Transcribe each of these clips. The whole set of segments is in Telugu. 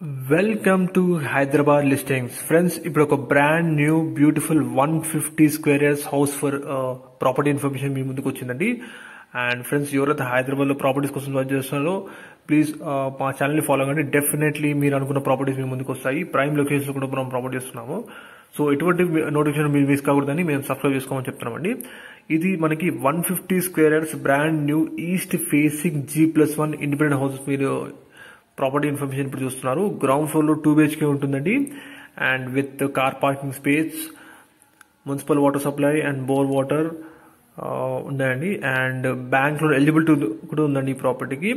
Welcome to Hyderabad listings. Friends, ఇప్పుడు ఒక brand new beautiful 150 square years house for property information మీ ముందుకు వచ్చిందండి. అండ్ ఫ్రెండ్స్, ఎవరైతే హైదరాబాద్ లో ప్రాపర్టీస్ కోసం వర్క్ చేస్తున్నారో ప్లీజ్ మా ఛానల్ ని ఫాలో కండి. డెఫినెట్లీ మీరు అనుకున్న ప్రాపర్టీస్ మీ ముందుకు వస్తాయి. ప్రైమ్ లొకేషన్స్ కూడా మనం ప్రాపర్టీ చేస్తున్నాము. సో ఎటువంటి నోటిఫికేషన్ మీరు మిస్ కాకూడదని మేము సబ్స్క్రైబ్ చేసుకోమని చెప్తున్నామండి. ఇది మనకి 150 square years brand new east facing G+1 independent houses మీరు ప్రాపర్టీ ఇన్ఫర్మేషన్ ఇప్పుడు చూస్తున్నారు. గ్రౌండ్ ఫ్లోర్ లో 2 BHK ఉంటుందండి. And with car parking space, municipal water supply and bore water ఉన్నాయండి. అండ్ బ్యాంక్ లోన్ ఎలిజిబిలిటీ కూడా ఉందండి ఈ ప్రాపర్టీకి.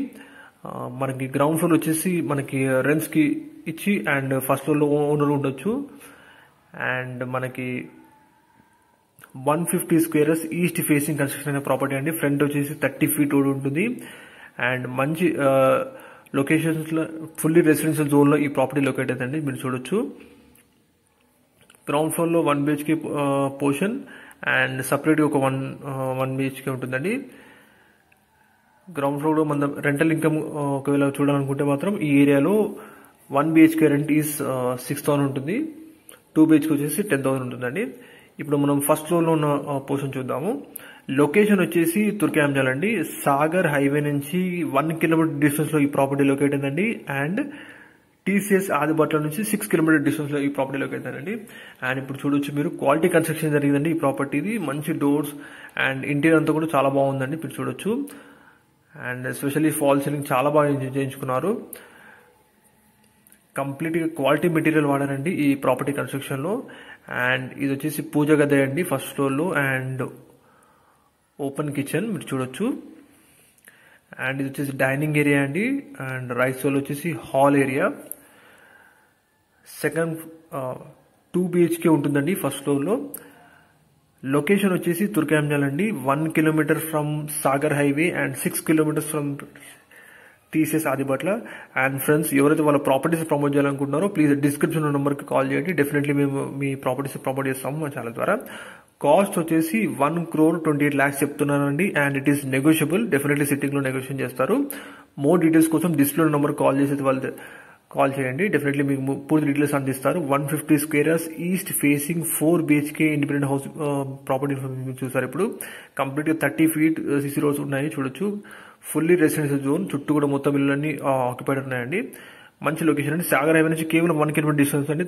మనకి గ్రౌండ్ ఫ్లోర్ వచ్చేసి మనకి రెంట్స్ కి ఇచ్చి అండ్ ఫస్ట్ ఫ్లోర్ లో ఓనర్ ఉండొచ్చు. అండ్ మనకి 150 స్క్వేర్స్ ఈస్ట్ ఫేసింగ్ కన్స్ట్రక్షన్ అనే ప్రాపర్టీ అండి. ఫ్రంట్ వచ్చేసి 30 feet రోడ్ ఉంటుంది. అండ్ మంచి లొకేషన్స్ లో ఫుల్లీ రెసిడెన్షియల్ జోన్ లో ఈ ప్రాపర్టీ లొకేట్ అవుతుంది. మీరు చూడొచ్చు. గ్రౌండ్ ఫ్లోర్ లో 1 BHK పోర్షన్ అండ్ సపరేట్ ఒక 1 BHK ఉంటుందండి. గ్రౌండ్ ఫ్లోర్ లో మన రెంటల్ ఇన్కమ్ ఒకవేళ చూడాలనుకుంటే మాత్రం ఈ ఏరియాలో 1 BHK రెంట్ ఈస్ 6,000 ఉంటుంది. 2 BHK వచ్చేసి 10,000 ఉంటుందండి. ఇప్పుడు మనం ఫస్ట్ ఫ్లోర్ లో ఉన్న పోర్షన్ చూద్దాము. లొకేషన్ వచ్చేసి తుర్కాంజల్ అండి. సాగర్ హైవే నుంచి 1 kilometer డిస్టెన్స్ లో ఈ ప్రాపర్టీ లొకేట్ అయిందండి. అండ్ TCS ఆదిబట్ల నుంచి 6 kilometer డిస్టెన్స్ లో ఈ ప్రాపర్టీ లొకేట్ అయిందండి. అండ్ ఇప్పుడు చూడొచ్చు మీరు, క్వాలిటీ కన్స్ట్రక్షన్ జరిగిందండి ఈ ప్రాపర్టీది. మంచి డోర్స్ అండ్ ఇంటీరియర్ అంతా కూడా చాలా బాగుందండి. మీరు చూడొచ్చు. అండ్ ఎస్పెషల్లీ ఫాల్ సీలింగ్ చాలా బాగా చేయించుకున్నారు. కంప్లీట్ గా క్వాలిటీ మెటీరియల్ వాడారండి ఈ ప్రాపర్టీ కన్స్ట్రక్షన్ లో. అండ్ ఇది వచ్చేసి పూజ గది అండి ఫస్ట్ ఫ్లోర్ లో. అండ్ ఓపెన్ కిచెన్ మీరు చూడొచ్చు. అండ్ ఇది వచ్చేసి డైనింగ్ ఏరియా అండి. అండ్ రైట్ సైడ్ వచ్చేసి హాల్ ఏరియా. సెకండ్ 2 BHK ఉంటుందండి ఫస్ట్ ఫ్లోర్ లో. లొకేషన్ వచ్చేసి తుర్కాంజల్ అండి. 1 kilometer from Sagar highway and 6 kilometers from TCS Adibatla. And friends, ఎవరైతే వాళ్ళ ప్రాపర్టీస్ ప్రమోట్ చేయాలనుకుంటున్నారో ప్లీజ్ డిస్క్రిప్షన్ నెంబర్ కి కాల్ చేయండి. డెఫినెట్లీ మేము మీ ప్రాపర్టీస్ ప్రమోట్ చేస్తాము మా ఛానల్ ద్వారా. కాస్ట్ వచ్చేసి 1,28 lakhs చెప్తున్నానండి. And it is negotiable. Definitely sitting లో నెగోషియేషన్ చేస్తారు. మోర్ డీటెయిల్స్ కోసం డిస్ప్లే నెంబర్ కాల్ చేసి వాళ్ళు కాల్ చేయండి. డెఫినెట్లీ మీకు పూర్తి డీటెయిల్స్ అందిస్తారు. 150 squares east facing 4 BHK independent house property information చూసారు. ఇప్పుడు కంప్లీట్ గా 30 feet CC రోడ్స్ ఉన్నాయి చూడొచ్చు. ఫుల్లీ రెసిడెన్షియల్ జోన్, చుట్టూ కూడా మొత్తం ఇళ్ళన్నీ ఆక్యుపైడ్ ఉన్నాయండి. మంచి లొకేషన్ అండి. సాగర్ హైవే నుంచి కేవలం 1 kilometer డిస్టెన్స్ అండి.